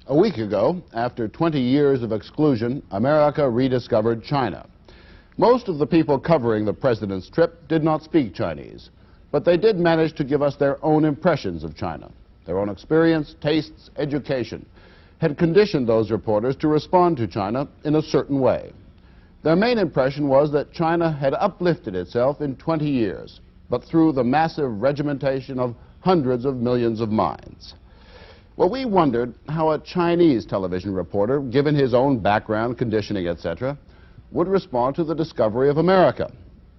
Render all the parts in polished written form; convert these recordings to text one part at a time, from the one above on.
A week ago, after 20 years of exclusion, America rediscovered China. Most of the people covering the president's trip did not speak Chinese, but they did manage to give us their own impressions of China. Their own experience, tastes, education had conditioned those reporters to respond to China in a certain way. Their main impression was that China had uplifted itself in 20 years, but through the massive regimentation of hundreds of millions of minds. Well, we wondered how a Chinese television reporter, given his own background, conditioning, etc., would respond to the discovery of America.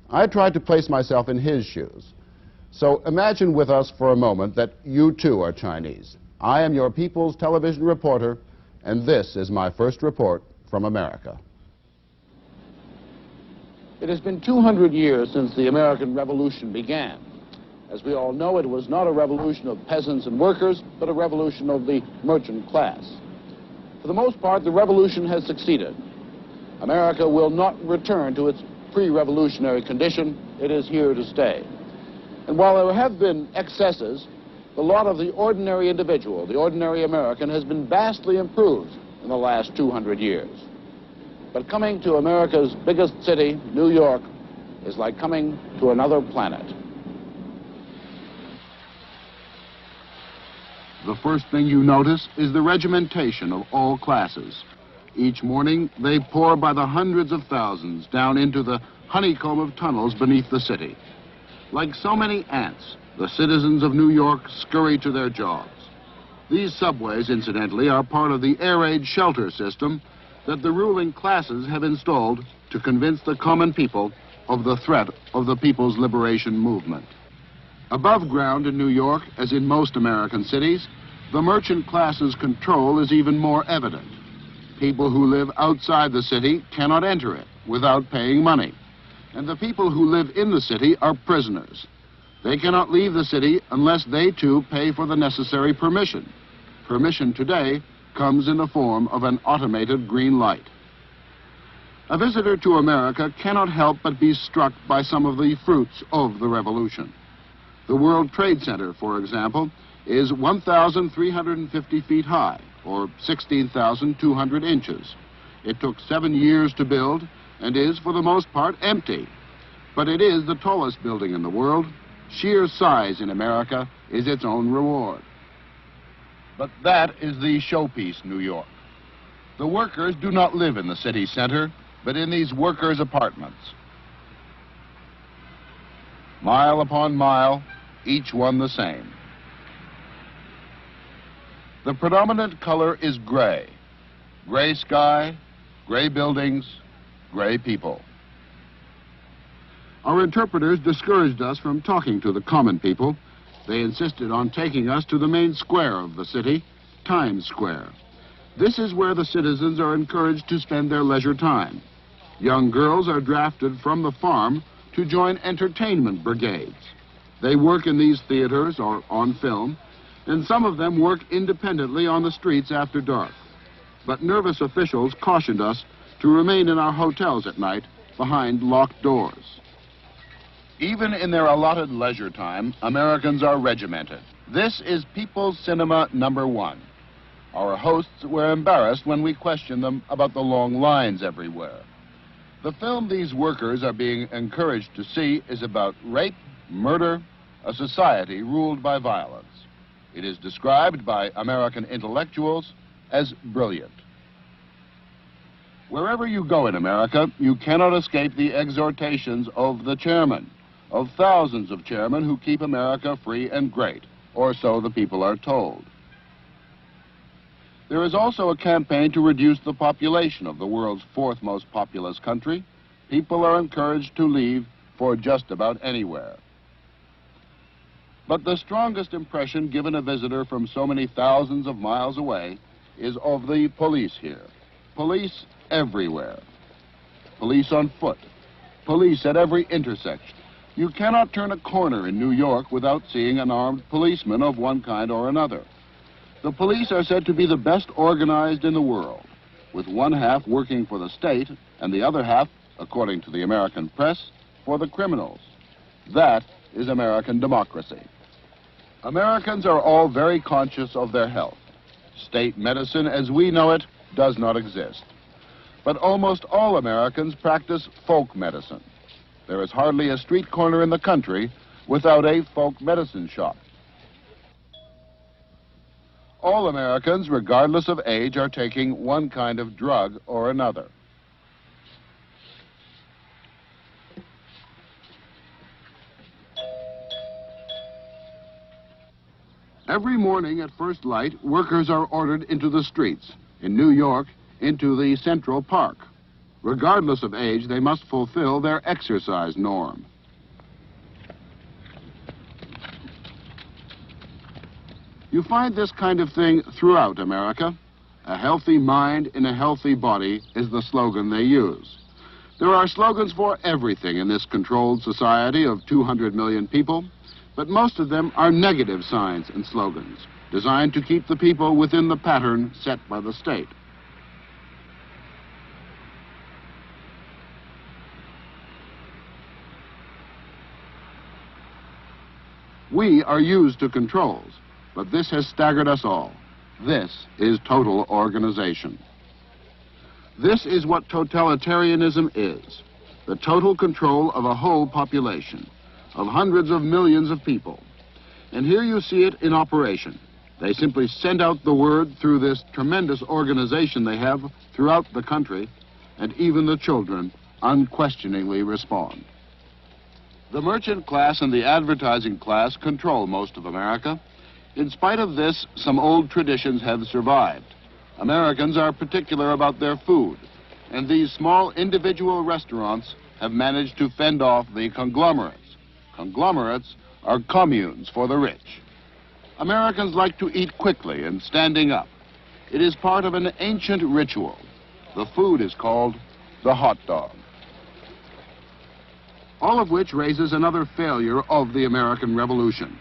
I tried to place myself in his shoes. So imagine with us for a moment that you too are Chinese. I am your people's television reporter, and this is my first report from America. It has been 200 years since the American Revolution began. As we all know, it was not a revolution of peasants and workers, but a revolution of the merchant class. For the most part, the revolution has succeeded. America will not return to its pre-revolutionary condition. It is here to stay. And while there have been excesses, the lot of the ordinary individual, the ordinary American, has been vastly improved in the last 200 years. But coming to America's biggest city, New York, is like coming to another planet. The first thing you notice is the regimentation of all classes. Each morning, they pour by the hundreds of thousands down into the honeycomb of tunnels beneath the city. Like so many ants, the citizens of New York scurry to their jobs. These subways, incidentally, are part of the air-raid shelter system that the ruling classes have installed to convince the common people of the threat of the People's Liberation Movement. Above ground in New York, as in most American cities, the merchant class's control is even more evident. People who live outside the city cannot enter it without paying money. And the people who live in the city are prisoners. They cannot leave the city unless they too pay for the necessary permission. Permission today comes in the form of an automated green light. A visitor to America cannot help but be struck by some of the fruits of the revolution. The World Trade Center, for example, is 1,350 feet high, or 16,200 inches. It took 7 years to build and is, for the most part, empty. But it is the tallest building in the world. Sheer size in America is its own reward. But that is the showpiece, New York. The workers do not live in the city center, but in these workers' apartments. Mile upon mile, each one the same. The predominant color is gray. Gray sky, gray buildings, gray people. Our interpreters discouraged us from talking to the common people. They insisted on taking us to the main square of the city, Times Square. This is where the citizens are encouraged to spend their leisure time. Young girls are drafted from the farm to join entertainment brigades. They work in these theaters or on film, and some of them work independently on the streets after dark. But nervous officials cautioned us to remain in our hotels at night behind locked doors. Even in their allotted leisure time, Americans are regimented. This is People's Cinema #1. Our hosts were embarrassed when we questioned them about the long lines everywhere. The film these workers are being encouraged to see is about rape, murder, a society ruled by violence. It is described by American intellectuals as brilliant. Wherever you go in America, you cannot escape the exhortations of the chairman, of thousands of chairmen who keep America free and great, or so the people are told. There is also a campaign to reduce the population of the world's fourth most populous country. People are encouraged to leave for just about anywhere. But the strongest impression given a visitor from so many thousands of miles away is of the police here. Police everywhere. Police on foot. Police at every intersection. You cannot turn a corner in New York without seeing an armed policeman of one kind or another. The police are said to be the best organized in the world, with one half working for the state and the other half, according to the American press, for the criminals. That is American democracy. Americans are all very conscious of their health. State medicine as we know it does not exist. But almost all Americans practice folk medicine. There is hardly a street corner in the country without a folk medicine shop. All Americans, regardless of age, are taking one kind of drug or another. Every morning at first light, workers are ordered into the streets. In New York, into the Central Park. Regardless of age, they must fulfill their exercise norm. You find this kind of thing throughout America. A healthy mind in a healthy body is the slogan they use. There are slogans for everything in this controlled society of 200 million people, but most of them are negative signs and slogans, designed to keep the people within the pattern set by the state. We are used to controls, but this has staggered us all. This is total organization. This is what totalitarianism is, the total control of a whole population, of hundreds of millions of people. And here you see it in operation. They simply send out the word through this tremendous organization they have throughout the country, and even the children unquestioningly respond. The merchant class and the advertising class control most of America. In spite of this, some old traditions have survived. Americans are particular about their food, and these small individual restaurants have managed to fend off the conglomerates. Conglomerates are communes for the rich. Americans like to eat quickly and standing up. It is part of an ancient ritual. The food is called the hot dog. All of which raises another failure of the American Revolution.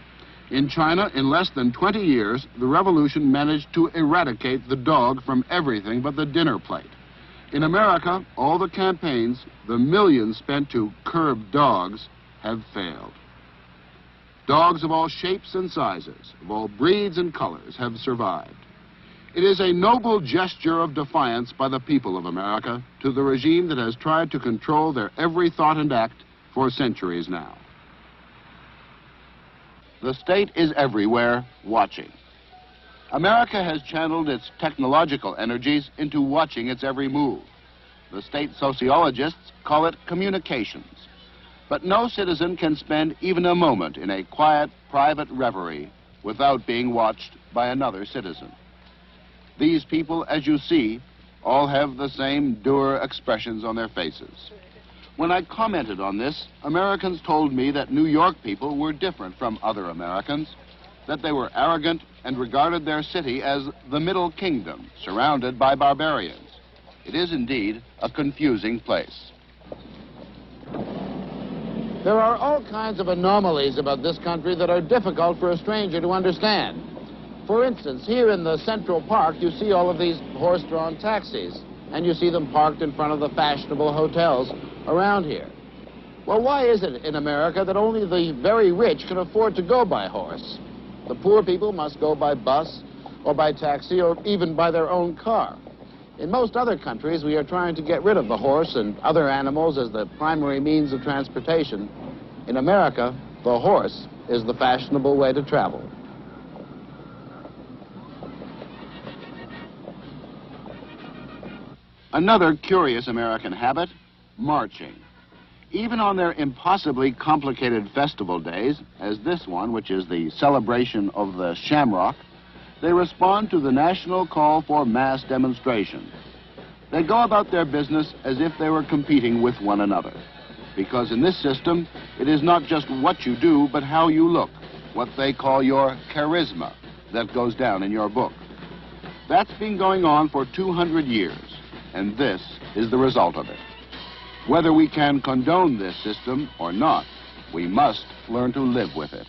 In China, in less than 20 years, the revolution managed to eradicate the dog from everything but the dinner plate. In America, all the campaigns, the millions spent to curb dogs, have failed. Dogs of all shapes and sizes, of all breeds and colors, have survived. It is a noble gesture of defiance by the people of America to the regime that has tried to control their every thought and act for centuries now. The state is everywhere, watching. America has channeled its technological energies into watching its every move. The state sociologists call it communications. But no citizen can spend even a moment in a quiet, private reverie without being watched by another citizen. These people, as you see, all have the same dour expressions on their faces. When I commented on this, Americans told me that New York people were different from other Americans, that they were arrogant and regarded their city as the Middle Kingdom, surrounded by barbarians. It is indeed a confusing place. There are all kinds of anomalies about this country that are difficult for a stranger to understand. For instance, here in the Central Park, you see all of these horse-drawn taxis, and you see them parked in front of the fashionable hotels around here. Well, why is it in America that only the very rich can afford to go by horse? The poor people must go by bus or by taxi or even by their own car. In most other countries, we are trying to get rid of the horse and other animals as the primary means of transportation. In America, the horse is the fashionable way to travel. Another curious American habit, marching. Even on their impossibly complicated festival days, as this one, which is the celebration of the Shamrock, they respond to the national call for mass demonstration. They go about their business as if they were competing with one another. Because in this system, it is not just what you do, but how you look, what they call your charisma, that goes down in your book. That's been going on for 200 years, and this is the result of it. Whether we can condone this system or not, we must learn to live with it.